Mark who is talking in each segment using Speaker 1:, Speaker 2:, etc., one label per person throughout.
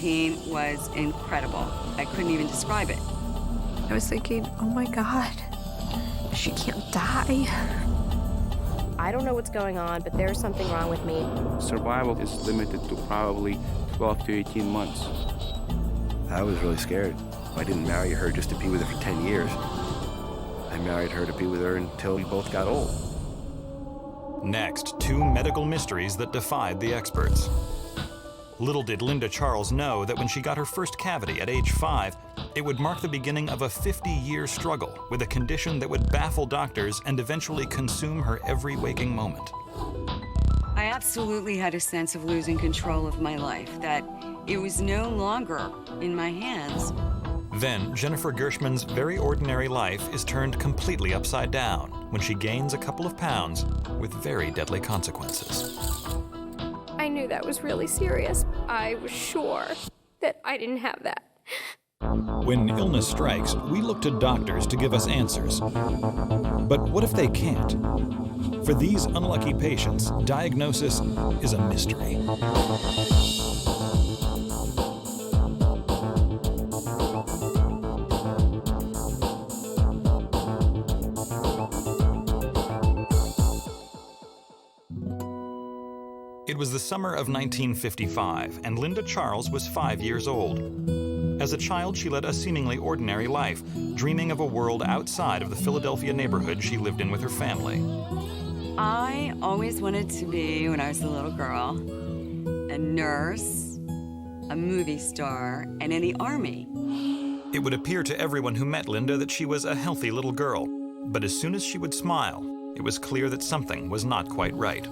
Speaker 1: pain was incredible. I couldn't even describe it.
Speaker 2: I was thinking, oh my God, she can't die.
Speaker 3: I don't know what's going on, but there's something wrong with me.
Speaker 4: Survival is limited to probably 12 to 18 months.
Speaker 5: I was really scared. I didn't marry her just to be with her for 10 years. I married her to be with her until we both got old.
Speaker 6: Next, two medical mysteries that defied the experts. Little did Linda Charles know that when she got her first cavity at age 5, it would mark the beginning of a 50-year struggle with a condition that would baffle doctors and eventually consume her every waking moment.
Speaker 1: I absolutely had a sense of losing control of my life, that it was no longer in my hands.
Speaker 6: Then, Jennifer Gershman's very ordinary life is turned completely upside down when she gains a couple of pounds with very deadly consequences.
Speaker 2: I knew that was really serious. I was sure that I didn't have that.
Speaker 6: When illness strikes, we look to doctors to give us answers. But what if they can't? For these unlucky patients, diagnosis is a mystery. It was the summer of 1955, and Linda Charles was 5 years old. As a child, she led a seemingly ordinary life, dreaming of a world outside of the Philadelphia neighborhood she lived in with her family.
Speaker 1: I always wanted to be, when I was a little girl, a nurse, a movie star, and in the Army.
Speaker 6: It would appear to everyone who met Linda that she was a healthy little girl, but as soon as she would smile, it was clear that something was not quite right.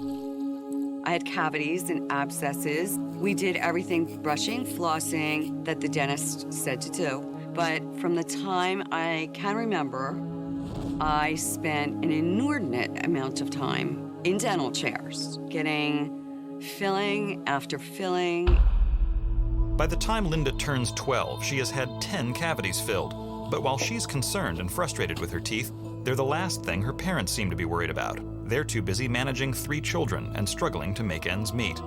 Speaker 1: I had cavities and abscesses. We did everything, brushing, flossing, that the dentist said to do. But from the time I can remember, I spent an inordinate amount of time in dental chairs, getting filling after filling.
Speaker 6: By the time Linda turns 12, she has had 10 cavities filled. But while she's concerned and frustrated with her teeth, they're the last thing her parents seem to be worried about. They're too busy managing 3 children and struggling to make ends meet.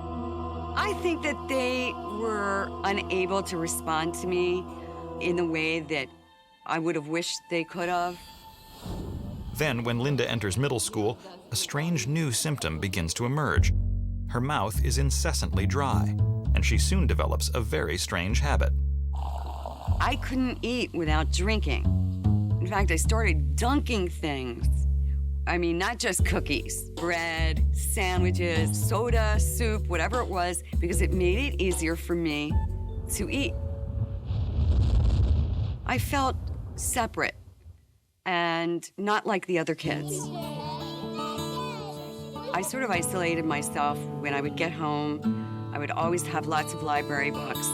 Speaker 1: I think that they were unable to respond to me in the way that I would have wished they could have.
Speaker 6: Then, when Linda enters middle school, a strange new symptom begins to emerge. Her mouth is incessantly dry, and she soon develops a very strange habit.
Speaker 1: I couldn't eat without drinking. In fact, I started dunking things. I mean, not just cookies, bread, sandwiches, soda, soup, whatever it was, because it made it easier for me to eat. I felt separate and not like the other kids. I sort of isolated myself. When I would get home, I would always have lots of library books,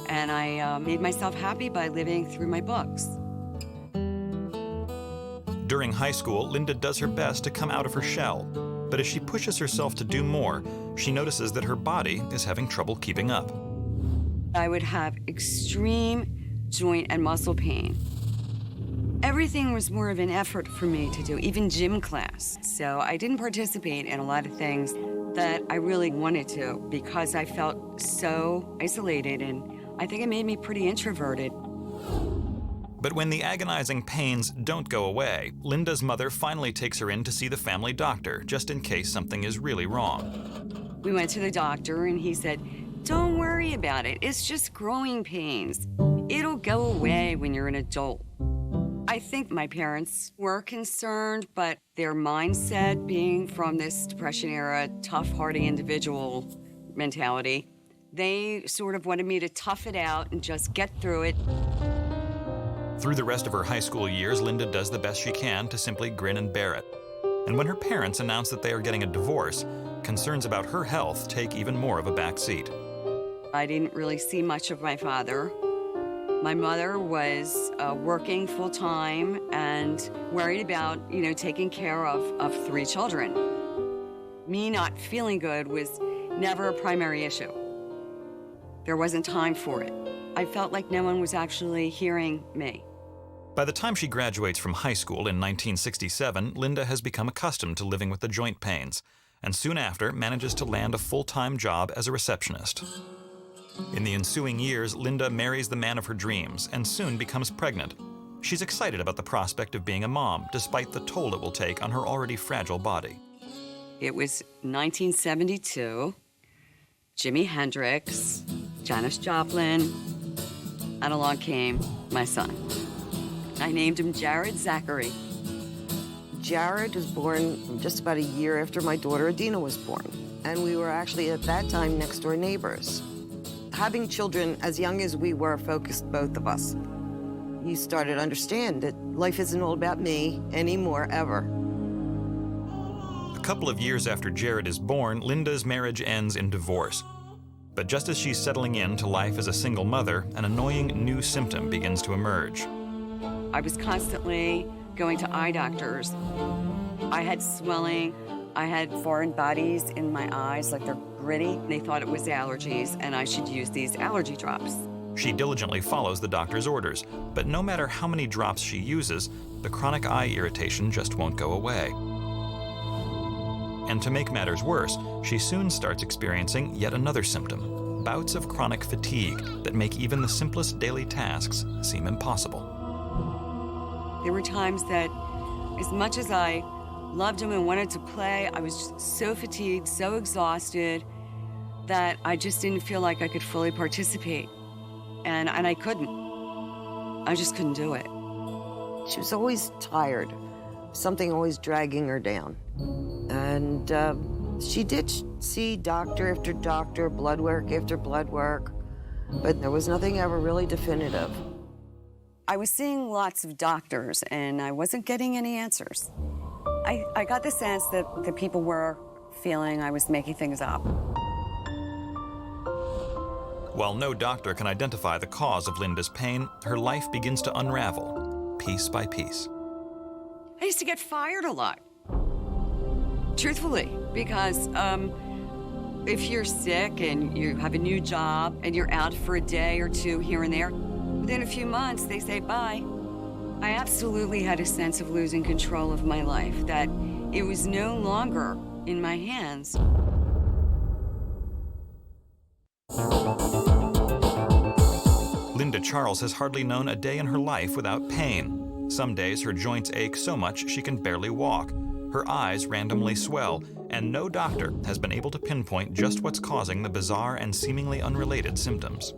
Speaker 1: and I made myself happy by living through my books.
Speaker 6: During high school, Linda does her best to come out of her shell. But as she pushes herself to do more, she notices that her body is having trouble keeping up.
Speaker 1: I would have extreme joint and muscle pain. Everything was more of an effort for me to do, even gym class. So I didn't participate in a lot of things that I really wanted to because I felt so isolated, and I think it made me pretty introverted.
Speaker 6: But when the agonizing pains don't go away, Linda's mother finally takes her in to see the family doctor, just in case something is really wrong.
Speaker 1: We went to the doctor, and he said, "Don't worry about it. It's just growing pains. It'll go away when you're an adult." I think my parents were concerned, but their mindset, being from this Depression era, tough, hardy individual mentality, they sort of wanted me to tough it out and just get through it.
Speaker 6: Through the rest of her high school years, Linda does the best she can to simply grin and bear it. And when her parents announce that they are getting a divorce, concerns about her health take even more of a back seat.
Speaker 1: I didn't really see much of my father. My mother was working full-time and worried about, taking care of 3 children. Me not feeling good was never a primary issue. There wasn't time for it. I felt like no one was actually hearing me.
Speaker 6: By the time she graduates from high school in 1967, Linda has become accustomed to living with the joint pains, and soon after manages to land a full-time job as a receptionist. In the ensuing years, Linda marries the man of her dreams and soon becomes pregnant. She's excited about the prospect of being a mom, despite the toll it will take on her already fragile body.
Speaker 1: It was 1972, Jimi Hendrix, Janis Joplin, and along came my son. I named him Jared Zachary.
Speaker 7: Jared was born just about a year after my daughter Adina was born, and we were actually at that time next door neighbors. Having children as young as we were focused both of us. You started to understand that life isn't all about me anymore, ever.
Speaker 6: A couple of years after Jared is born, Linda's marriage ends in divorce. But just as she's settling into life as a single mother, an annoying new symptom begins to emerge.
Speaker 1: I was constantly going to eye doctors. I had swelling. I had foreign bodies in my eyes, like they're gritty. They thought it was allergies, and I should use these allergy drops.
Speaker 6: She diligently follows the doctor's orders, but no matter how many drops she uses, the chronic eye irritation just won't go away. And to make matters worse, she soon starts experiencing yet another symptom, bouts of chronic fatigue that make even the simplest daily tasks seem impossible.
Speaker 1: There were times that, as much as I loved him and wanted to play, I was just so fatigued, so exhausted, that I just didn't feel like I could fully participate. And I couldn't. I just couldn't do it.
Speaker 7: She was always tired, something always dragging her down. And she did see doctor after doctor, blood work after blood work, but there was nothing ever really definitive.
Speaker 1: I was seeing lots of doctors, and I wasn't getting any answers. I got the sense that the people were feeling I was making things up.
Speaker 6: While no doctor can identify the cause of Linda's pain, her life begins to unravel, piece by piece.
Speaker 1: I used to get fired a lot, truthfully, because if you're sick and you have a new job and you're out for a day or two here and there, within a few months, they say bye. I absolutely had a sense of losing control of my life, that it was no longer in my hands.
Speaker 6: Linda Charles has hardly known a day in her life without pain. Some days her joints ache so much she can barely walk. Her eyes randomly swell, and no doctor has been able to pinpoint just what's causing the bizarre and seemingly unrelated symptoms.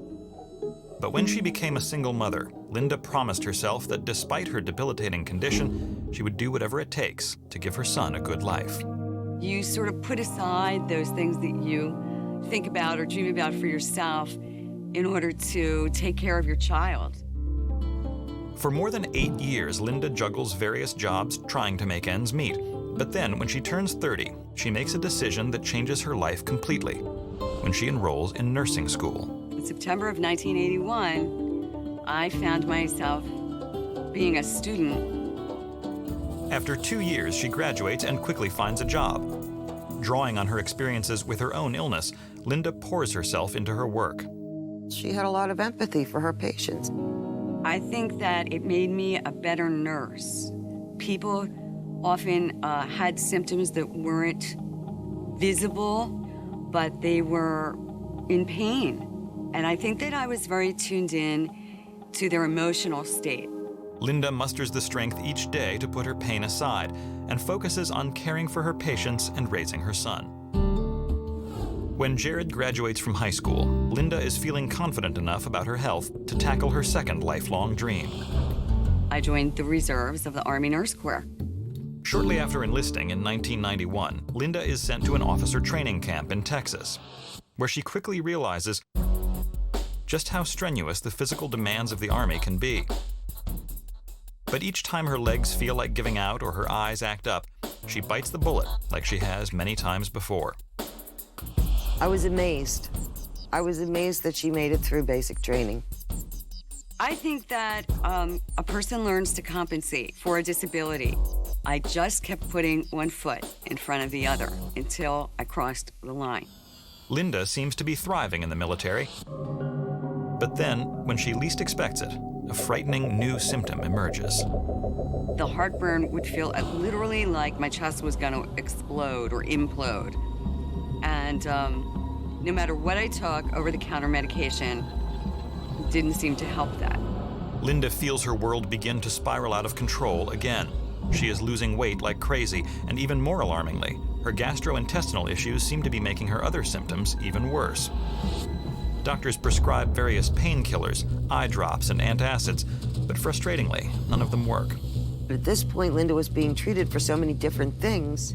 Speaker 6: But when she became a single mother, Linda promised herself that despite her debilitating condition, she would do whatever it takes to give her son a good life.
Speaker 1: You sort of put aside those things that you think about or dream about for yourself in order to take care of your child.
Speaker 6: For more than 8 years, Linda juggles various jobs trying to make ends meet. But then, when she turns 30, she makes a decision that changes her life completely, when she enrolls in nursing school.
Speaker 1: In September of 1981, I found myself being a student.
Speaker 6: After 2 years, she graduates and quickly finds a job. Drawing on her experiences with her own illness, Linda pours herself into her work.
Speaker 7: She had a lot of empathy for her patients.
Speaker 1: I think that it made me a better nurse. People often had symptoms that weren't visible, but they were in pain. And I think that I was very tuned in to their emotional state.
Speaker 6: Linda musters the strength each day to put her pain aside and focuses on caring for her patients and raising her son. When Jared graduates from high school, Linda is feeling confident enough about her health to tackle her second lifelong dream.
Speaker 1: I joined the reserves of the Army Nurse Corps.
Speaker 6: Shortly after enlisting in 1991, Linda is sent to an officer training camp in Texas, where she quickly realizes just how strenuous the physical demands of the Army can be. But each time her legs feel like giving out or her eyes act up, she bites the bullet like she has many times before.
Speaker 7: I was amazed. I was amazed that she made it through basic training.
Speaker 1: I think that a person learns to compensate for a disability. I just kept putting one foot in front of the other until I crossed the line.
Speaker 6: Linda seems to be thriving in the military. But then, when she least expects it, a frightening new symptom emerges.
Speaker 1: The heartburn would feel literally like my chest was going to explode or implode. And No matter what I took, over-the-counter medication didn't seem to help that.
Speaker 6: Linda feels her world begin to spiral out of control again. She is losing weight like crazy, and even more alarmingly, her gastrointestinal issues seem to be making her other symptoms even worse. Doctors prescribe various painkillers, eye drops, and antacids, but frustratingly, none of them work.
Speaker 7: But at this point, Linda was being treated for so many different things.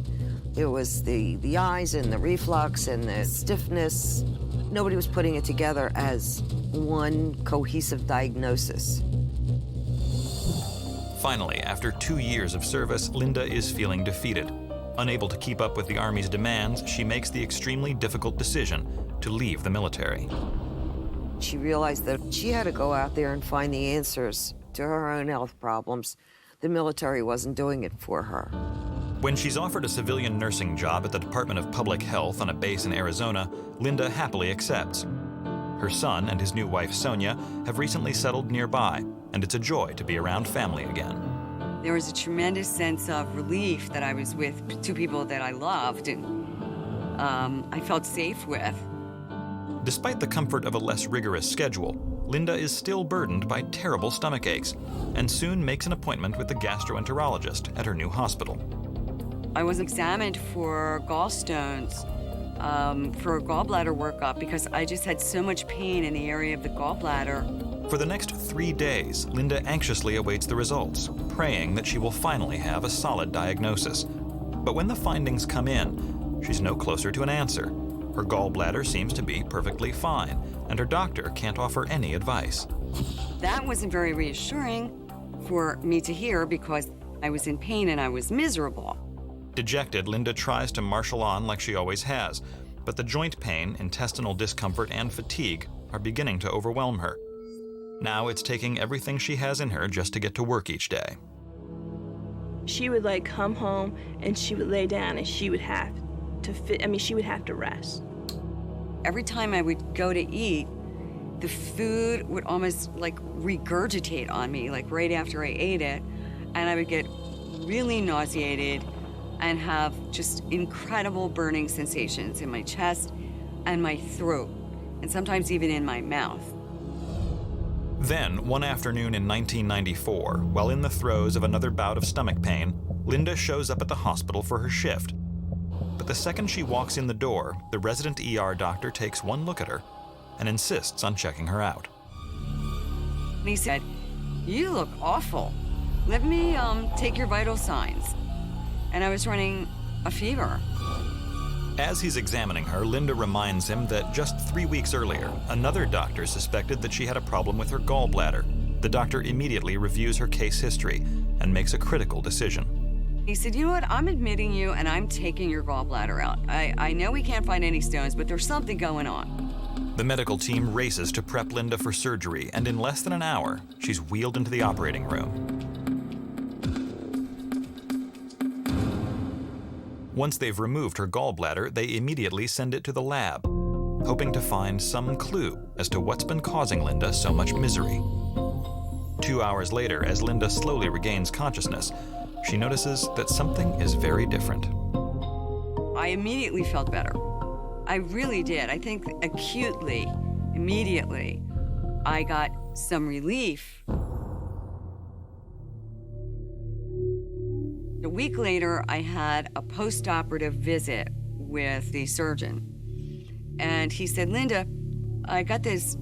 Speaker 7: There was the eyes and the reflux and the stiffness. Nobody was putting it together as one cohesive diagnosis.
Speaker 6: Finally, after 2 years of service, Linda is feeling defeated. Unable to keep up with the Army's demands, she makes the extremely difficult decision to leave the military.
Speaker 7: She realized that she had to go out there and find the answers to her own health problems. The military wasn't doing it for her.
Speaker 6: When she's offered a civilian nursing job at the Department of Public Health on a base in Arizona, Linda happily accepts. Her son and his new wife, Sonia, have recently settled nearby, and it's a joy to be around family again.
Speaker 1: There was a tremendous sense of relief that I was with two people that I loved and I felt safe with.
Speaker 6: Despite the comfort of a less rigorous schedule, Linda is still burdened by terrible stomach aches and soon makes an appointment with the gastroenterologist at her new hospital.
Speaker 1: I was examined for gallstones, for a gallbladder workup because I just had so much pain in the area of the gallbladder.
Speaker 6: For the next 3 days, Linda anxiously awaits the results, praying that she will finally have a solid diagnosis. But when the findings come in, she's no closer to an answer. Her gallbladder seems to be perfectly fine, and her doctor can't offer any advice.
Speaker 1: That wasn't very reassuring for me to hear because I was in pain and I was miserable.
Speaker 6: Dejected, Linda tries to marshal on like she always has, but the joint pain, intestinal discomfort, and fatigue are beginning to overwhelm her. Now it's taking everything she has in her just to get to work each day.
Speaker 8: She would come home and she would lay down and she would have to rest.
Speaker 1: Every time I would go to eat, the food would almost regurgitate on me, right after I ate it, and I would get really nauseated and have just incredible burning sensations in my chest and my throat, and sometimes even in my mouth.
Speaker 6: Then, one afternoon in 1994, while in the throes of another bout of stomach pain, Linda shows up at the hospital for her shift. But the second she walks in the door, the resident ER doctor takes one look at her and insists on checking her out.
Speaker 1: And he said, "You look awful. Let me take your vital signs." And I was running a fever.
Speaker 6: As he's examining her, Linda reminds him that just 3 weeks earlier, another doctor suspected that she had a problem with her gallbladder. The doctor immediately reviews her case history and makes a critical decision.
Speaker 1: He said, "You know what, I'm admitting you and I'm taking your gallbladder out. I know we can't find any stones, but there's something going on."
Speaker 6: The medical team races to prep Linda for surgery, and in less than an hour, she's wheeled into the operating room. Once they've removed her gallbladder, they immediately send it to the lab, hoping to find some clue as to what's been causing Linda so much misery. 2 hours later, as Linda slowly regains consciousness, she notices that something is very different.
Speaker 1: I immediately felt better. I really did. I think acutely, immediately, I got some relief. A week later, I had a post-operative visit with the surgeon. And he said, "Linda, I got this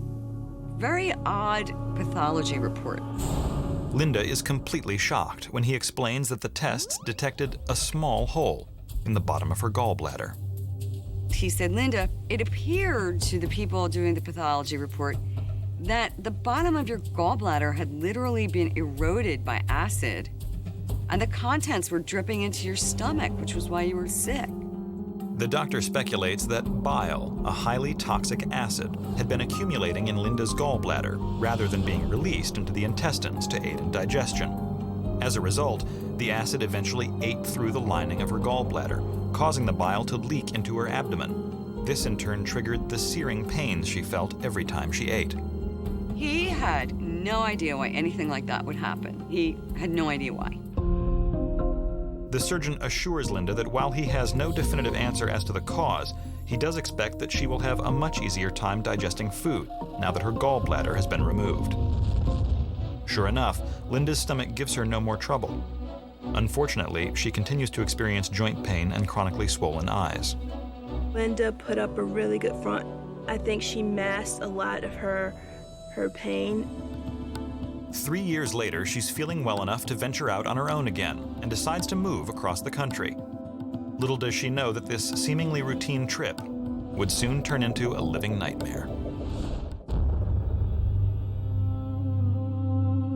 Speaker 1: very odd pathology report."
Speaker 6: Linda is completely shocked when he explains that the tests detected a small hole in the bottom of her gallbladder.
Speaker 1: He said, "Linda, it appeared to the people doing the pathology report that the bottom of your gallbladder had literally been eroded by acid, and the contents were dripping into your stomach, which was why you were sick."
Speaker 6: The doctor speculates that bile, a highly toxic acid, had been accumulating in Linda's gallbladder rather than being released into the intestines to aid in digestion. As a result, the acid eventually ate through the lining of her gallbladder, causing the bile to leak into her abdomen. This in turn triggered the searing pains she felt every time she ate.
Speaker 1: He had no idea why anything like that would happen. He had no idea why.
Speaker 6: The surgeon assures Linda that while he has no definitive answer as to the cause, he does expect that she will have a much easier time digesting food now that her gallbladder has been removed. Sure enough, Linda's stomach gives her no more trouble. Unfortunately, she continues to experience joint pain and chronically swollen eyes.
Speaker 8: Linda put up a really good front. I think she masked a lot of her pain.
Speaker 6: 3 years later, she's feeling well enough to venture out on her own again and decides to move across the country. Little does she know that this seemingly routine trip would soon turn into a living nightmare.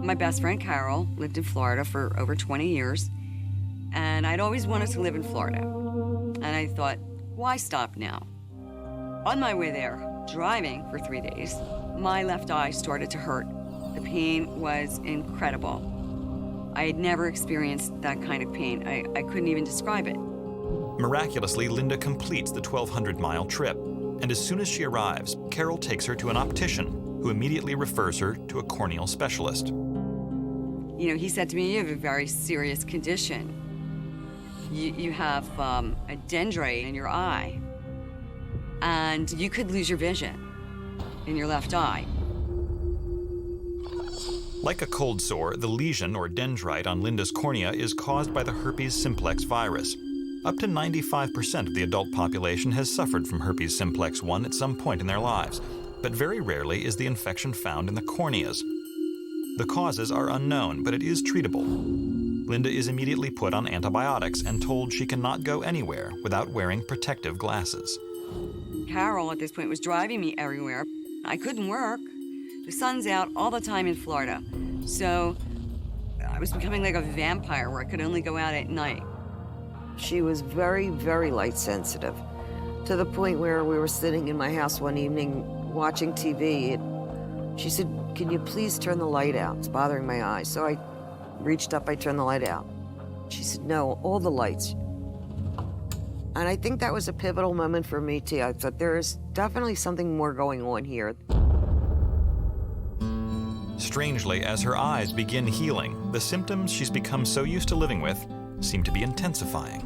Speaker 1: My best friend Carol lived in Florida for over 20 years, and I'd always wanted to live in Florida. And I thought, why stop now? On my way there, driving for 3 days, my left eye started to hurt. The pain was incredible. I had never experienced that kind of pain. I couldn't even describe it.
Speaker 6: Miraculously, Linda completes the 1,200-mile trip, and as soon as she arrives, Carol takes her to an optician who immediately refers her to a corneal specialist.
Speaker 1: You know, he said to me, you have a very serious condition. You have a dendrite in your eye, and you could lose your vision in your left eye.
Speaker 6: Like a cold sore, the lesion or dendrite on Linda's cornea is caused by the herpes simplex virus. Up to 95% of the adult population has suffered from herpes simplex 1 at some point in their lives, but very rarely is the infection found in the corneas. The causes are unknown, but it is treatable. Linda is immediately put on antibiotics and told she cannot go anywhere without wearing protective glasses.
Speaker 1: Carol, at this point, was driving me everywhere. I couldn't work. The sun's out all the time in Florida, so I was becoming like a vampire where I could only go out at night.
Speaker 7: She was very, very light sensitive, to the point where we were sitting in my house one evening watching TV. She said, "Can you please turn the light out? It's bothering my eyes." So I reached up, I turned the light out. She said, "No, all the lights." And I think that was a pivotal moment for me too. I thought there is definitely something more going on here.
Speaker 6: Strangely, as her eyes begin healing, the symptoms she's become so used to living with seem to be intensifying.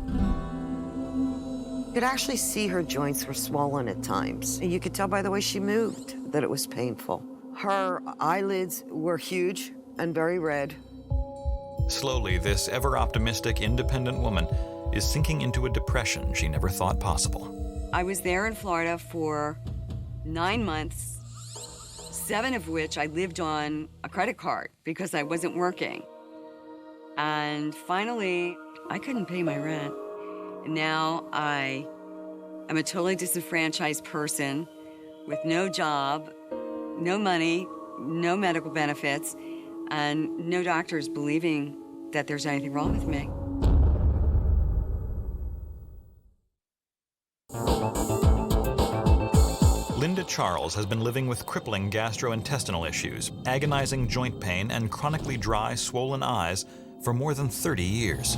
Speaker 7: You could actually see her joints were swollen at times. You could tell by the way she moved that it was painful. Her eyelids were huge and very red.
Speaker 6: Slowly, this ever-optimistic, independent woman is sinking into a depression she never thought possible.
Speaker 1: I was there in Florida for 9 months, 7 of which I lived on a credit card because I wasn't working. And finally, I couldn't pay my rent. Now I am a totally disenfranchised person with no job, no money, no medical benefits, and no doctors believing that there's anything wrong with me.
Speaker 6: Linda Charles has been living with crippling gastrointestinal issues, agonizing joint pain, and chronically dry, swollen eyes for more than 30 years.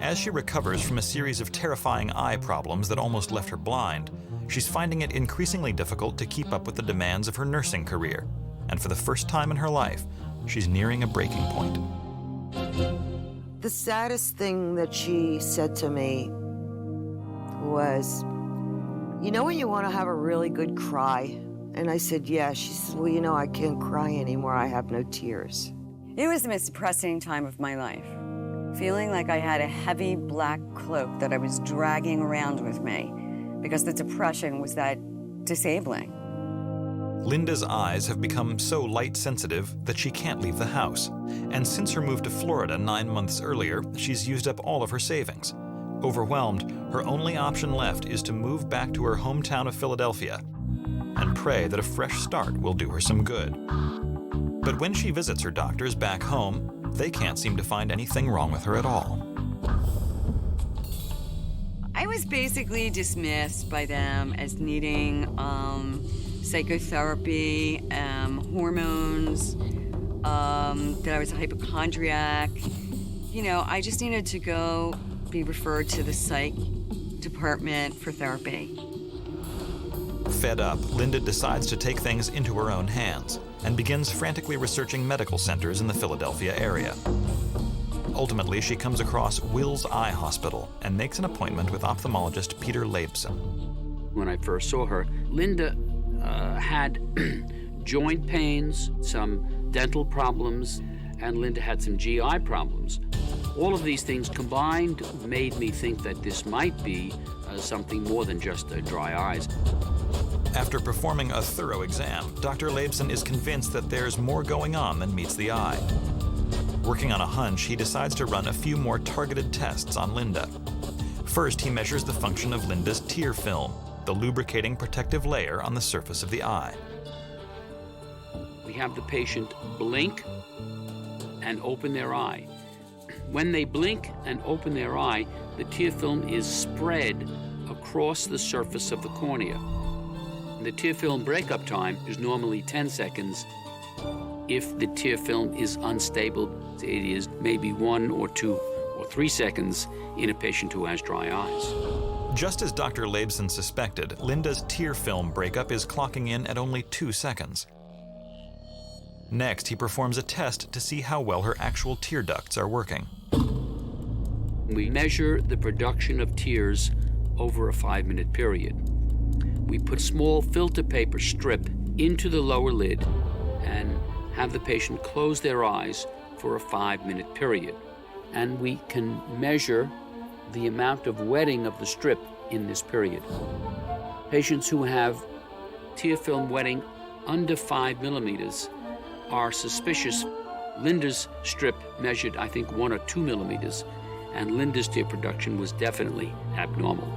Speaker 6: As she recovers from a series of terrifying eye problems that almost left her blind, she's finding it increasingly difficult to keep up with the demands of her nursing career. And for the first time in her life, she's nearing a breaking point.
Speaker 7: The saddest thing that she said to me was, "You know when you want to have a really good cry?" And I said, "Yeah." She said, "Well, you know, I can't cry anymore. I have no tears."
Speaker 1: It was the most depressing time of my life, feeling like I had a heavy black cloak that I was dragging around with me because the depression was that disabling.
Speaker 6: Linda's eyes have become so light-sensitive that she can't leave the house. And since her move to Florida 9 months earlier, she's used up all of her savings. Overwhelmed, her only option left is to move back to her hometown of Philadelphia and pray that a fresh start will do her some good. But when she visits her doctors back home, they can't seem to find anything wrong with her at all.
Speaker 1: I was basically dismissed by them as needing psychotherapy, hormones, that I was a hypochondriac. You know, I just needed to go be referred to the psych department for therapy.
Speaker 6: Fed up, Linda decides to take things into her own hands and begins frantically researching medical centers in the Philadelphia area. Ultimately, she comes across Will's Eye Hospital and makes an appointment with ophthalmologist Peter Leibson.
Speaker 9: When I first saw her, Linda had joint pains, some dental problems, and Linda had some GI problems. All of these things combined made me think that this might be something more than just dry eyes.
Speaker 6: After performing a thorough exam, Dr. Leibson is convinced that there's more going on than meets the eye. Working on a hunch, he decides to run a few more targeted tests on Linda. First, he measures the function of Linda's tear film, the lubricating protective layer on the surface of the eye.
Speaker 9: We have the patient blink and open their eye. When they blink and open their eye, the tear film is spread across the surface of the cornea. The tear film breakup time is normally 10 seconds. If the tear film is unstable, it is maybe 1 or 2 or 3 seconds in a patient who has dry eyes.
Speaker 6: Just as Dr. Leibson suspected, Linda's tear film breakup is clocking in at only 2 seconds. Next, he performs a test to see how well her actual tear ducts are working.
Speaker 9: We measure the production of tears over a 5-minute period. We put a small filter paper strip into the lower lid and have the patient close their eyes for a 5-minute period. And we can measure the amount of wetting of the strip in this period. Patients who have tear film wetting under 5 millimeters are suspicious. Linda's strip measured, I think, 1 or 2 millimeters, and Linda's tear production was definitely abnormal.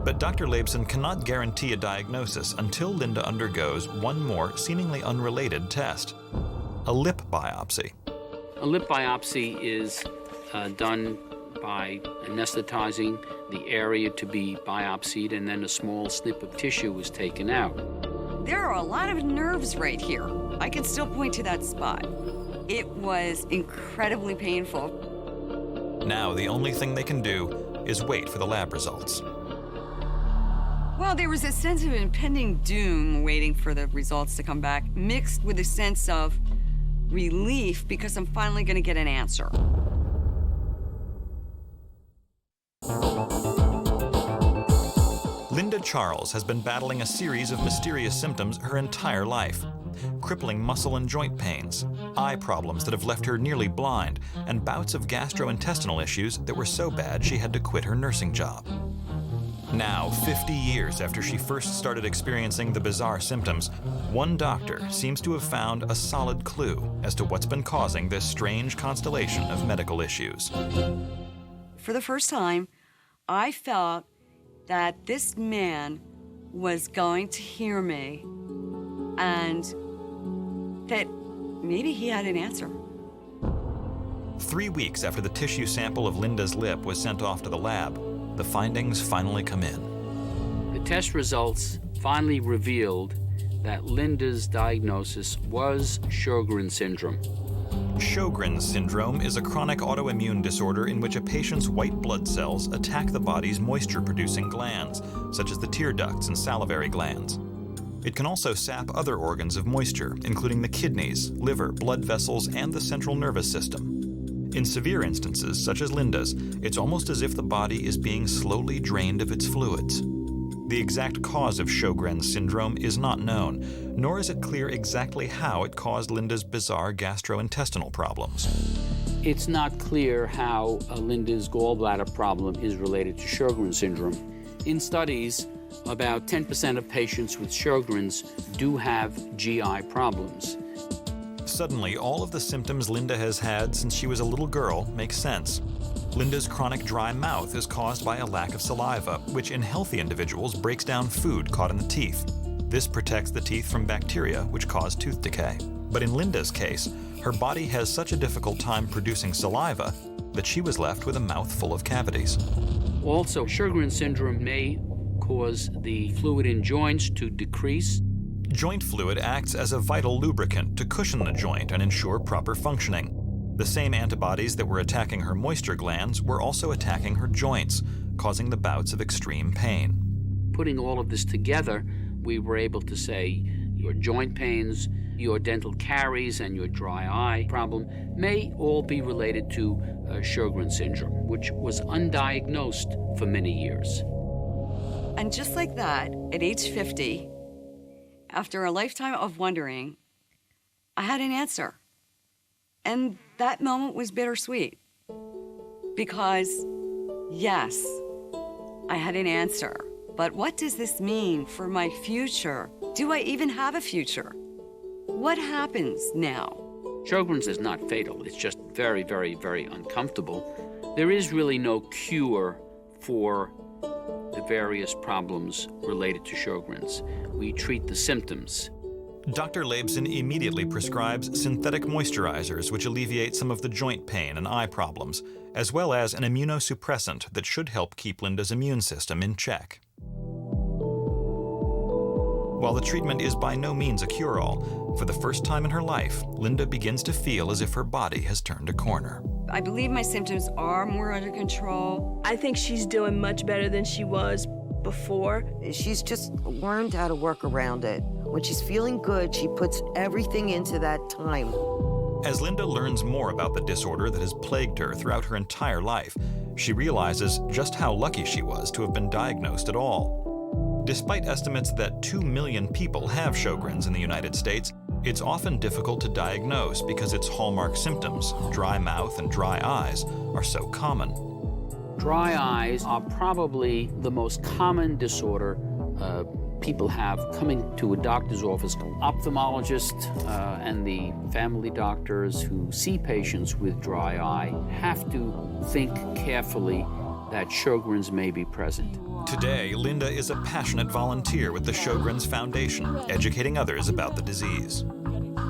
Speaker 6: But Dr. Leibson cannot guarantee a diagnosis until Linda undergoes one more seemingly unrelated test, a lip biopsy.
Speaker 9: A lip biopsy is done by anesthetizing the area to be biopsied, and then a small snip of tissue is taken out.
Speaker 1: There are a lot of nerves right here. I can still point to that spot. It was incredibly painful.
Speaker 6: Now the only thing they can do is wait for the lab results.
Speaker 1: Well, there was a sense of impending doom waiting for the results to come back, mixed with a sense of relief because I'm finally going to get an answer.
Speaker 6: Linda Charles has been battling a series of mysterious symptoms her entire life. Crippling muscle and joint pains, eye problems that have left her nearly blind, and bouts of gastrointestinal issues that were so bad she had to quit her nursing job. Now, 50 years after she first started experiencing the bizarre symptoms, one doctor seems to have found a solid clue as to what's been causing this strange constellation of medical issues.
Speaker 1: For the first time, I felt that this man was going to hear me and that maybe he had an answer.
Speaker 6: 3 weeks after the tissue sample of Linda's lip was sent off to the lab, the findings finally come in.
Speaker 9: The test results finally revealed that Linda's diagnosis was Sjogren's syndrome.
Speaker 6: Sjogren's syndrome is a chronic autoimmune disorder in which a patient's white blood cells attack the body's moisture-producing glands, such as the tear ducts and salivary glands. It can also sap other organs of moisture, including the kidneys, liver, blood vessels, and the central nervous system. In severe instances, such as Linda's, it's almost as if the body is being slowly drained of its fluids. The exact cause of Sjogren's syndrome is not known, nor is it clear exactly how it caused Linda's bizarre gastrointestinal problems.
Speaker 9: It's not clear how Linda's gallbladder problem is related to Sjogren's syndrome. In studies, about 10% of patients with Sjogren's do have GI problems.
Speaker 6: Suddenly, all of the symptoms Linda has had since she was a little girl make sense. Linda's chronic dry mouth is caused by a lack of saliva, which in healthy individuals breaks down food caught in the teeth. This protects the teeth from bacteria, which cause tooth decay. But in Linda's case, her body has such a difficult time producing saliva that she was left with a mouth full of cavities.
Speaker 9: Also, Sjogren's syndrome may cause the fluid in joints to decrease.
Speaker 6: Joint fluid acts as a vital lubricant to cushion the joint and ensure proper functioning. The same antibodies that were attacking her moisture glands were also attacking her joints, causing the bouts of extreme pain.
Speaker 9: Putting all of this together, we were able to say, Your joint pains, your dental caries, and your dry eye problem may all be related to Sjogren's syndrome, which was undiagnosed for many years.
Speaker 1: And just like that, at age 50, after a lifetime of wondering, I had an answer. And that moment was bittersweet. Because, yes, I had an answer. But what does this mean for my future? Do I even have a future? What happens now?
Speaker 9: Sjogren's is not fatal. It's just very, very, very uncomfortable. There is really no cure for the various problems related to Sjogren's. We treat the symptoms.
Speaker 6: Dr. Leibson immediately prescribes synthetic moisturizers which alleviate some of the joint pain and eye problems, as well as an immunosuppressant that should help keep Linda's immune system in check. While the treatment is by no means a cure-all, for the first time in her life, Linda begins to feel as if her body has turned a corner.
Speaker 1: I believe my symptoms are more under control.
Speaker 8: I think she's doing much better than she was before.
Speaker 7: She's just learned how to work around it. When she's feeling good, she puts everything into that time.
Speaker 6: As Linda learns more about the disorder that has plagued her throughout her entire life, she realizes just how lucky she was to have been diagnosed at all. Despite estimates that 2 million people have Sjogren's in the United States, it's often difficult to diagnose because its hallmark symptoms, dry mouth and dry eyes, are so common.
Speaker 9: Dry eyes are probably the most common disorder people have coming to a doctor's office. Ophthalmologists and the family doctors who see patients with dry eye have to think carefully that Sjogren's may be present.
Speaker 6: Today, Linda is a passionate volunteer with the Sjogren's Foundation, educating others about the disease.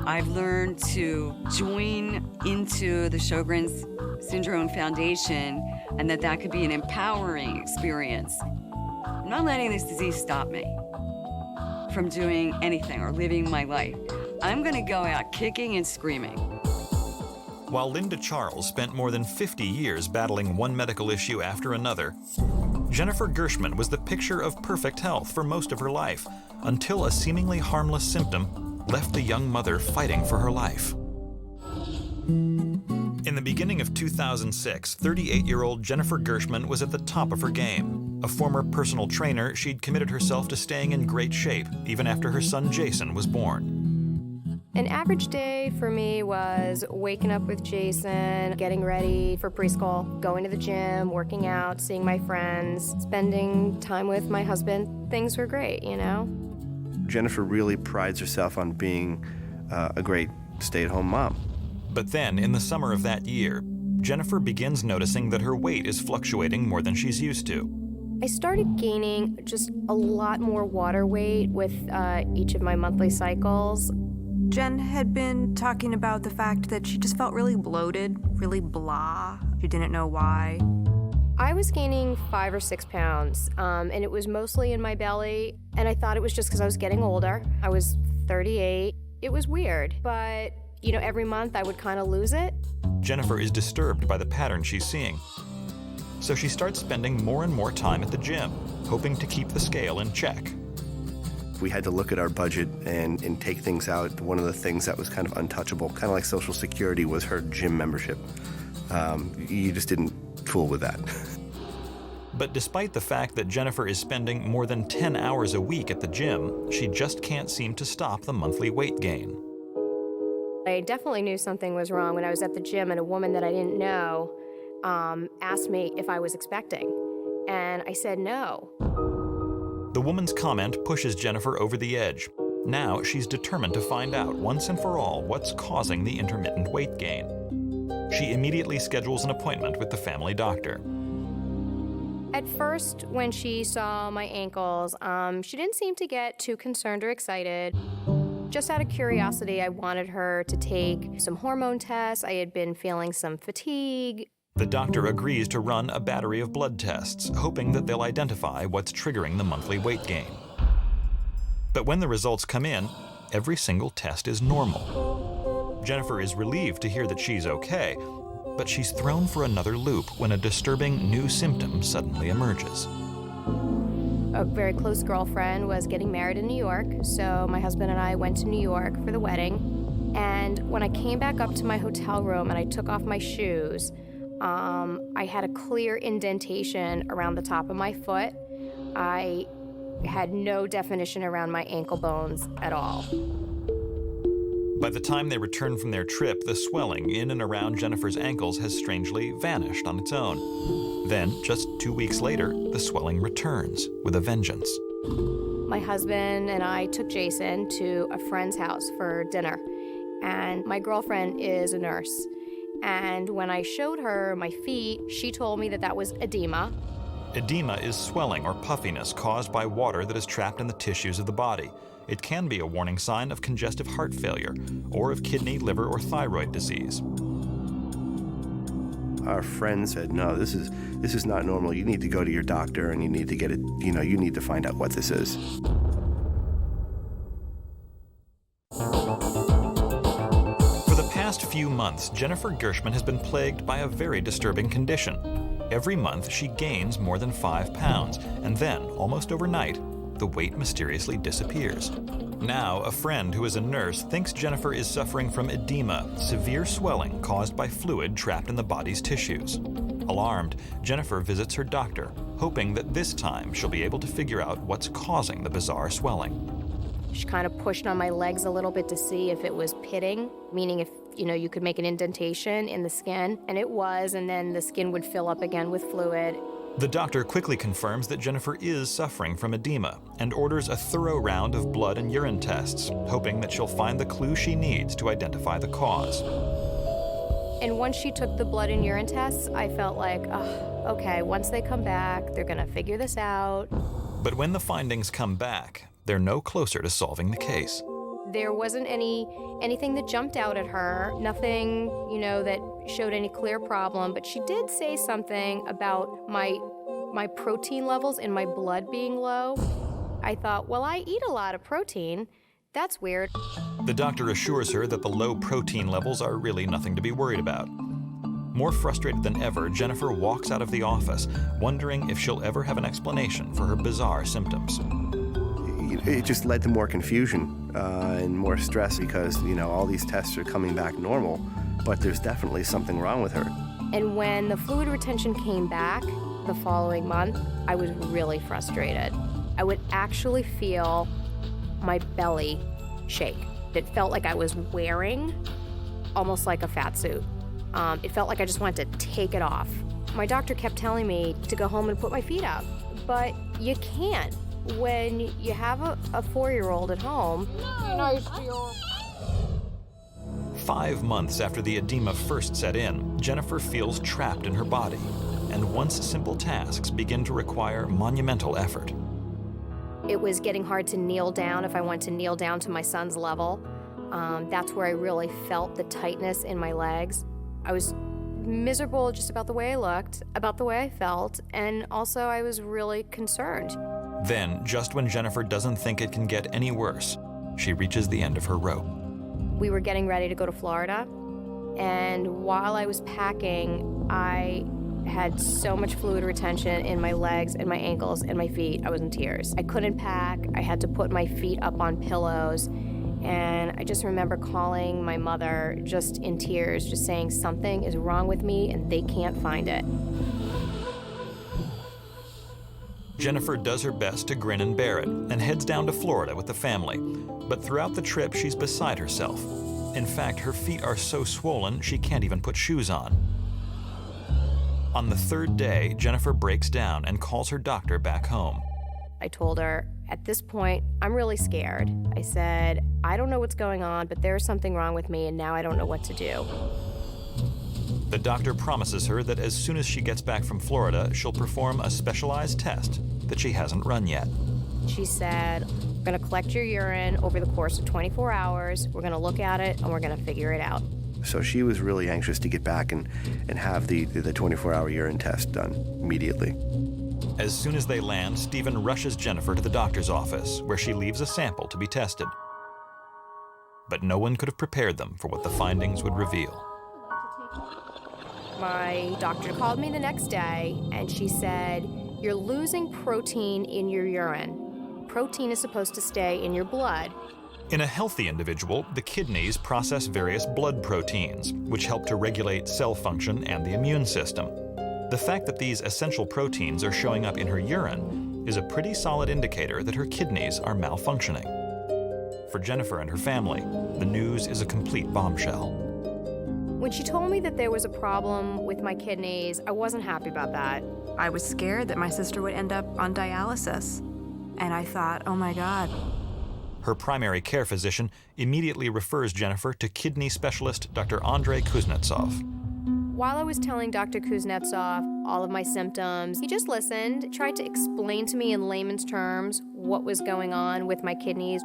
Speaker 1: I've learned to join into the Sjogren's Syndrome Foundation and that could be an empowering experience. I'm not letting this disease stop me from doing anything or living my life. I'm gonna go out kicking and screaming.
Speaker 6: While Linda Charles spent more than 50 years battling one medical issue after another, Jennifer Gershman was the picture of perfect health for most of her life, until a seemingly harmless symptom left the young mother fighting for her life. In the beginning of 2006, 38-year-old Jennifer Gershman was at the top of her game. A former personal trainer, she'd committed herself to staying in great shape, even after her son Jason was born.
Speaker 3: An average day for me was waking up with Jason, getting ready for preschool, going to the gym, working out, seeing my friends, spending time with my husband. Things were great, you know?
Speaker 5: Jennifer really prides herself on being a great stay-at-home mom.
Speaker 6: But then, in the summer of that year, Jennifer begins noticing that her weight is fluctuating more than she's used to.
Speaker 3: I started gaining just a lot more water weight with each of my monthly cycles.
Speaker 10: Jen had been talking about the fact that she just felt really bloated, really blah. She didn't know why.
Speaker 3: I was gaining 5 or 6 pounds, and it was mostly in my belly, and I thought it was just because I was getting older. I was 38. It was weird, but, you know, every month I would kind of lose it.
Speaker 6: Jennifer is disturbed by the pattern she's seeing. So she starts spending more and more time at the gym, hoping to keep the scale in check.
Speaker 5: We had to look at our budget and take things out. One of the things that was kind of untouchable, kind of like Social Security, was her gym membership. You just didn't fool with that.
Speaker 6: But despite the fact that Jennifer is spending more than 10 hours a week at the gym, she just can't seem to stop the monthly weight gain.
Speaker 3: I definitely knew something was wrong when I was at the gym and a woman that I didn't know asked me if I was expecting, and I said no.
Speaker 6: The woman's comment pushes Jennifer over the edge. Now she's determined to find out once and for all what's causing the intermittent weight gain. She immediately schedules an appointment with the family doctor.
Speaker 3: At first, when she saw my ankles, she didn't seem to get too concerned or excited. Just out of curiosity, I wanted her to take some hormone tests. I had been feeling some fatigue.
Speaker 6: The doctor agrees to run a battery of blood tests, hoping that they'll identify what's triggering the monthly weight gain. But when the results come in, every single test is normal. Jennifer is relieved to hear that she's okay, but she's thrown for another loop when a disturbing new symptom suddenly emerges.
Speaker 3: A very close girlfriend was getting married in New York, so my husband and I went to New York for the wedding. And when I came back up to my hotel room and I took off my shoes, I had a clear indentation around the top of my foot. I had no definition around my ankle bones at all.
Speaker 6: By the time they return from their trip, the swelling in and around Jennifer's ankles has strangely vanished on its own. Then, just 2 weeks later, the swelling returns with a vengeance.
Speaker 3: My husband and I took Jason to a friend's house for dinner, and my girlfriend is a nurse. And when I showed her my feet, she told me that that was edema.
Speaker 6: Edema is swelling or puffiness caused by water that is trapped in the tissues of the body. It can be a warning sign of congestive heart failure or of kidney, liver, or thyroid disease.
Speaker 5: Our friend said, no, this is not normal. You need to go to your doctor and you need to get it, you need to find out what this is.
Speaker 6: For the past few months, Jennifer Gershman has been plagued by a very disturbing condition. Every month, she gains more than 5 pounds, and then, almost overnight, the weight mysteriously disappears. Now, a friend who is a nurse thinks Jennifer is suffering from edema, severe swelling caused by fluid trapped in the body's tissues. Alarmed, Jennifer visits her doctor, hoping that this time she'll be able to figure out what's causing the bizarre swelling.
Speaker 3: She kind of pushed on my legs a little bit to see if it was pitting, meaning if, you could make an indentation in the skin, and it was, and then the skin would fill up again with fluid.
Speaker 6: The doctor quickly confirms that Jennifer is suffering from edema and orders a thorough round of blood and urine tests, hoping that she'll find the clue she needs to identify the cause.
Speaker 3: And once she took the blood and urine tests, I felt like, oh, okay, once they come back, they're gonna figure this out.
Speaker 6: But when the findings come back, they're no closer to solving the case.
Speaker 3: There wasn't anything that jumped out at her, nothing, that showed any clear problem, but she did say something about my protein levels in my blood being low. I thought, well, I eat a lot of protein. That's weird.
Speaker 6: The doctor assures her that the low protein levels are really nothing to be worried about. More frustrated than ever, Jennifer walks out of the office, wondering if she'll ever have an explanation for her bizarre symptoms.
Speaker 5: It just led to more confusion and more stress because, all these tests are coming back normal, but there's definitely something wrong with her.
Speaker 3: And when the fluid retention came back the following month, I was really frustrated. I would actually feel my belly shake. It felt like I was wearing almost like a fat suit. It felt like I just wanted to take it off. My doctor kept telling me to go home and put my feet up, but you can't. When you have a 4-year-old at home. Nice,
Speaker 6: 5 months after the edema first set in, Jennifer feels trapped in her body, and once simple tasks begin to require monumental effort.
Speaker 3: It was getting hard to kneel down if I wanted to kneel down to my son's level. That's where I really felt the tightness in my legs. I was miserable just about the way I looked, about the way I felt, and also I was really concerned.
Speaker 6: Then, just when Jennifer doesn't think it can get any worse, she reaches the end of her rope.
Speaker 3: We were getting ready to go to Florida, and while I was packing, I had so much fluid retention in my legs and my ankles and my feet. I was in tears. I couldn't pack. I had to put my feet up on pillows, and I just remember calling my mother just in tears, just saying something is wrong with me and they can't find it.
Speaker 6: Jennifer does her best to grin and bear it and heads down to Florida with the family. But throughout the trip, she's beside herself. In fact, her feet are so swollen, she can't even put shoes on. On the 3rd day, Jennifer breaks down and calls her doctor back home.
Speaker 3: I told her, at this point, I'm really scared. I said, I don't know what's going on, but there's something wrong with me, and now I don't know what to do.
Speaker 6: The doctor promises her that as soon as she gets back from Florida, she'll perform a specialized test that she hasn't run yet.
Speaker 3: She said, we're gonna collect your urine over the course of 24 hours, we're gonna look at it, and we're gonna figure it out.
Speaker 5: So she was really anxious to get back and have the 24-hour urine test done immediately.
Speaker 6: As soon as they land, Stephen rushes Jennifer to the doctor's office, where she leaves a sample to be tested. But no one could have prepared them for what the findings would reveal.
Speaker 3: My doctor called me the next day, and she said, You're losing protein in your urine. Protein is supposed to stay in your blood.
Speaker 6: In a healthy individual, the kidneys process various blood proteins, which help to regulate cell function and the immune system. The fact that these essential proteins are showing up in her urine is a pretty solid indicator that her kidneys are malfunctioning. For Jennifer and her family, the news is a complete bombshell.
Speaker 3: When she told me that there was a problem with my kidneys, I wasn't happy about that.
Speaker 10: I was scared that my sister would end up on dialysis. And I thought, oh my God.
Speaker 6: Her primary care physician immediately refers Jennifer to kidney specialist Dr. Andrei Kuznetsov.
Speaker 3: While I was telling Dr. Kuznetsov all of my symptoms, he just listened, tried to explain to me in layman's terms what was going on with my kidneys.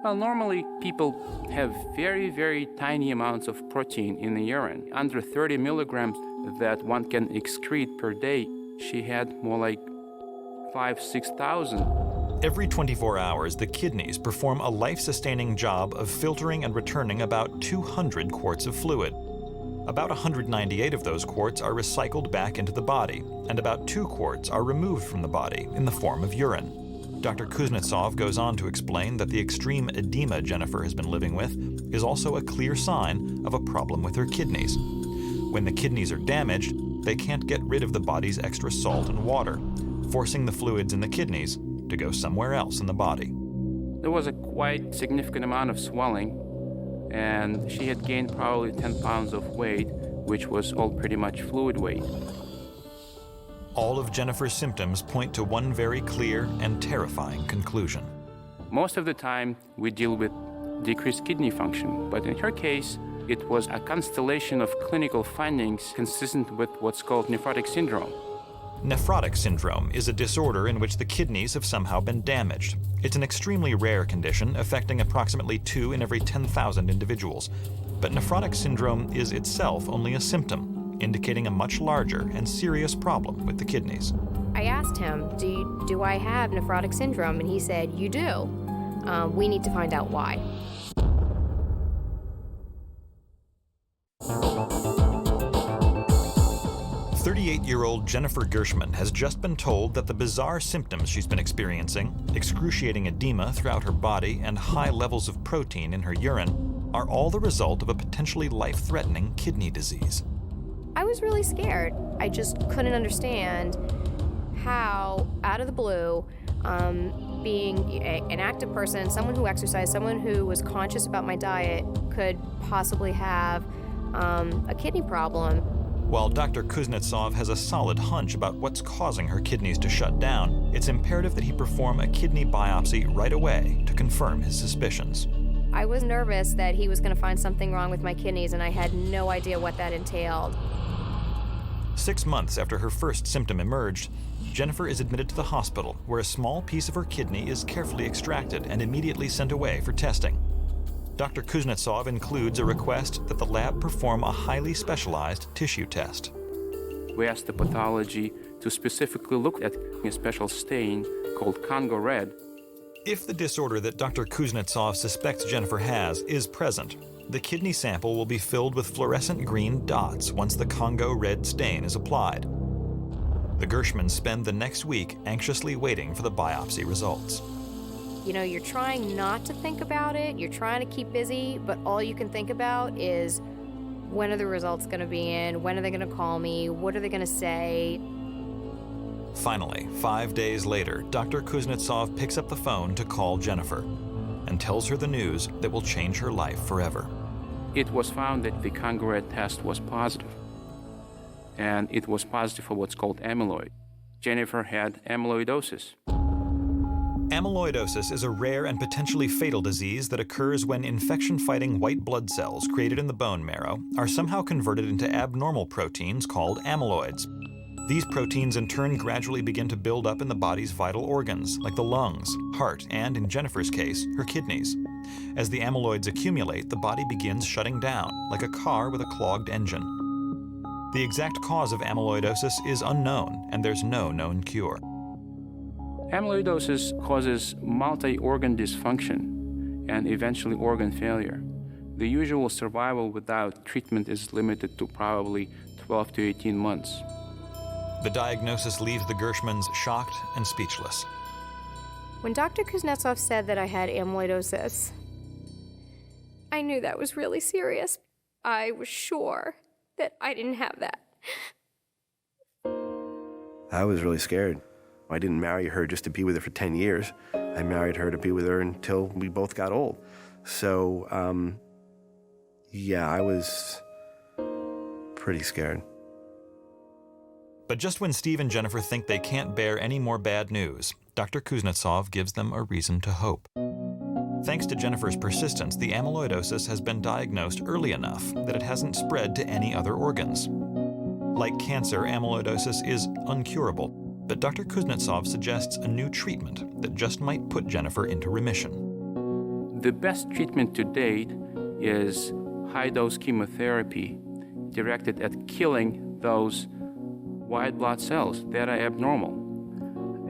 Speaker 4: Well, normally people have very, very tiny amounts of protein in the urine, under 30 milligrams that one can excrete per day. She had more like 6,000.
Speaker 6: Every 24 hours, the kidneys perform a life-sustaining job of filtering and returning about 200 quarts of fluid. About 198 of those quarts are recycled back into the body, and about 2 quarts are removed from the body in the form of urine. Dr. Kuznetsov goes on to explain that the extreme edema Jennifer has been living with is also a clear sign of a problem with her kidneys. When the kidneys are damaged, they can't get rid of the body's extra salt and water, forcing the fluids in the kidneys to go somewhere else in the body.
Speaker 4: There was a quite significant amount of swelling, and she had gained probably 10 pounds of weight, which was all pretty much fluid weight.
Speaker 6: All of Jennifer's symptoms point to one very clear and terrifying conclusion.
Speaker 4: Most of the time, we deal with decreased kidney function, but in her case, it was a constellation of clinical findings consistent with what's called nephrotic syndrome.
Speaker 6: Nephrotic syndrome is a disorder in which the kidneys have somehow been damaged. It's an extremely rare condition affecting approximately 2 in every 10,000 individuals. But nephrotic syndrome is itself only a symptom, indicating a much larger and serious problem with the kidneys.
Speaker 3: I asked him, do I have nephrotic syndrome? And he said, you do. We need to find out why.
Speaker 6: Year-old Jennifer Gershman has just been told that the bizarre symptoms she's been experiencing, excruciating edema throughout her body and high levels of protein in her urine, are all the result of a potentially life-threatening kidney disease.
Speaker 3: I was really scared. I just couldn't understand how, out of the blue, being an active person, someone who exercised, someone who was conscious about my diet, could possibly have a kidney problem.
Speaker 6: While Dr. Kuznetsov has a solid hunch about what's causing her kidneys to shut down, it's imperative that he perform a kidney biopsy right away to confirm his suspicions.
Speaker 3: I was nervous that he was going to find something wrong with my kidneys, and I had no idea what that entailed.
Speaker 6: 6 months after her first symptom emerged, Jennifer is admitted to the hospital, where a small piece of her kidney is carefully extracted and immediately sent away for testing. Dr. Kuznetsov includes a request that the lab perform a highly specialized tissue test.
Speaker 4: We asked the pathology to specifically look at a special stain called Congo Red.
Speaker 6: If the disorder that Dr. Kuznetsov suspects Jennifer has is present, the kidney sample will be filled with fluorescent green dots once the Congo Red stain is applied. The Gershmans spend the next week anxiously waiting for the biopsy results.
Speaker 3: You know, you're trying not to think about it, you're trying to keep busy, but all you can think about is, when are the results going to be in? When are they going to call me? What are they going to say?
Speaker 6: Finally, 5 days later, Dr. Kuznetsov picks up the phone to call Jennifer and tells her the news that will change her life forever.
Speaker 4: It was found that the Congo Red test was positive, and it was positive for what's called amyloid. Jennifer had amyloidosis.
Speaker 6: Amyloidosis is a rare and potentially fatal disease that occurs when infection-fighting white blood cells created in the bone marrow are somehow converted into abnormal proteins called amyloids. These proteins in turn gradually begin to build up in the body's vital organs, like the lungs, heart, and, in Jennifer's case, her kidneys. As the amyloids accumulate, the body begins shutting down, like a car with a clogged engine. The exact cause of amyloidosis is unknown, and there's no known cure.
Speaker 4: Amyloidosis causes multi-organ dysfunction and eventually organ failure. The usual survival without treatment is limited to probably 12 to 18 months.
Speaker 6: The diagnosis leaves the Gershmans shocked and speechless.
Speaker 3: When Dr. Kuznetsov said that I had amyloidosis, I knew that was really serious. I was sure that I didn't have that.
Speaker 5: I was really scared. I didn't marry her just to be with her for 10 years. I married her to be with her until we both got old. So, yeah, I was pretty scared.
Speaker 6: But just when Steve and Jennifer think they can't bear any more bad news, Dr. Kuznetsov gives them a reason to hope. Thanks to Jennifer's persistence, the amyloidosis has been diagnosed early enough that it hasn't spread to any other organs. Like cancer, amyloidosis is uncurable, but Dr. Kuznetsov suggests a new treatment that just might put Jennifer into remission.
Speaker 4: The best treatment to date is high-dose chemotherapy directed at killing those white blood cells that are abnormal.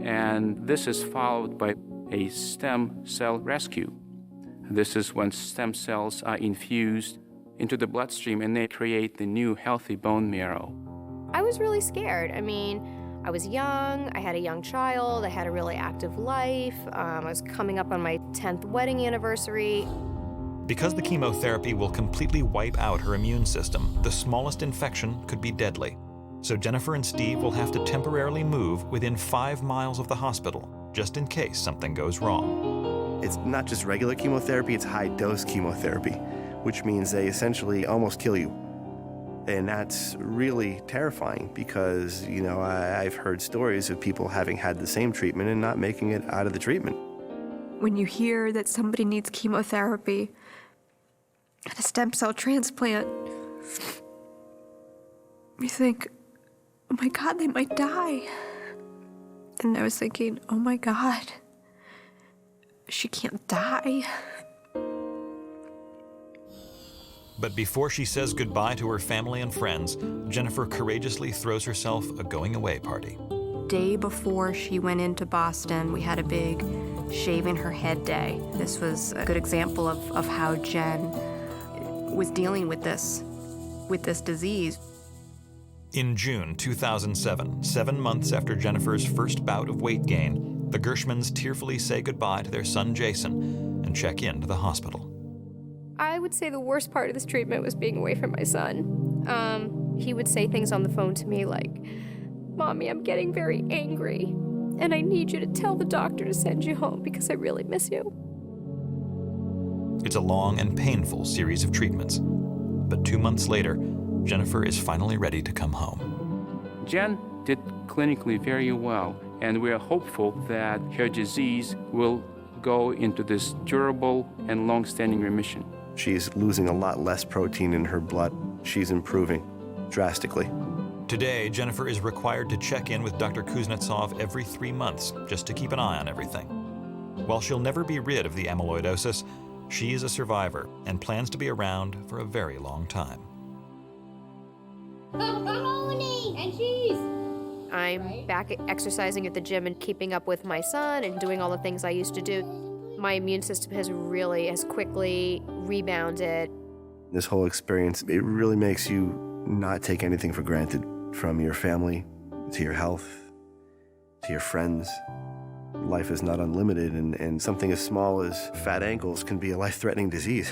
Speaker 4: And this is followed by a stem cell rescue. This is when stem cells are infused into the bloodstream and they create the new healthy bone marrow.
Speaker 3: I was really scared. I mean, I was young, I had a young child, I had a really active life, I was coming up on my 10th wedding anniversary.
Speaker 6: Because the chemotherapy will completely wipe out her immune system, the smallest infection could be deadly. So Jennifer and Steve will have to temporarily move within 5 miles of the hospital, just in case something goes wrong.
Speaker 5: It's not just regular chemotherapy, it's high-dose chemotherapy, which means they essentially almost kill you. And that's really terrifying because, you know, I've heard stories of people having had the same treatment and not making it out of the treatment.
Speaker 10: When you hear that somebody needs chemotherapy and a stem cell transplant, you think, oh my God, they might die. And I was thinking, oh my God, she can't die.
Speaker 6: But before she says goodbye to her family and friends, Jennifer courageously throws herself a going-away party.
Speaker 10: Day before she went into Boston, we had a big shaving her head day. This was a good example of how Jen was dealing with this disease.
Speaker 6: In June 2007, 7 months after Jennifer's first bout of weight gain, the Gershmans tearfully say goodbye to their son Jason and check into the hospital.
Speaker 2: I would say the worst part of this treatment was being away from my son. He would say things on the phone to me like, "Mommy, I'm getting very angry, and I need you to tell the doctor to send you home because I really miss you."
Speaker 6: It's a long and painful series of treatments. But 2 months later, Jennifer is finally ready to come home.
Speaker 4: Jen did clinically very well, and we are hopeful that her disease will go into this durable and long-standing remission.
Speaker 5: She's losing a lot less protein in her blood. She's improving drastically.
Speaker 6: Today, Jennifer is required to check in with Dr. Kuznetsov every 3 months just to keep an eye on everything. While she'll never be rid of the amyloidosis, she is a survivor and plans to be around for a very long time.
Speaker 3: And cheese! I'm back exercising at the gym and keeping up with my son and doing all the things I used to do. My immune system has quickly rebounded.
Speaker 5: This whole experience, it really makes you not take anything for granted, from your family to your health to your friends. Life is not unlimited, and something as small as fat ankles can be a life-threatening disease.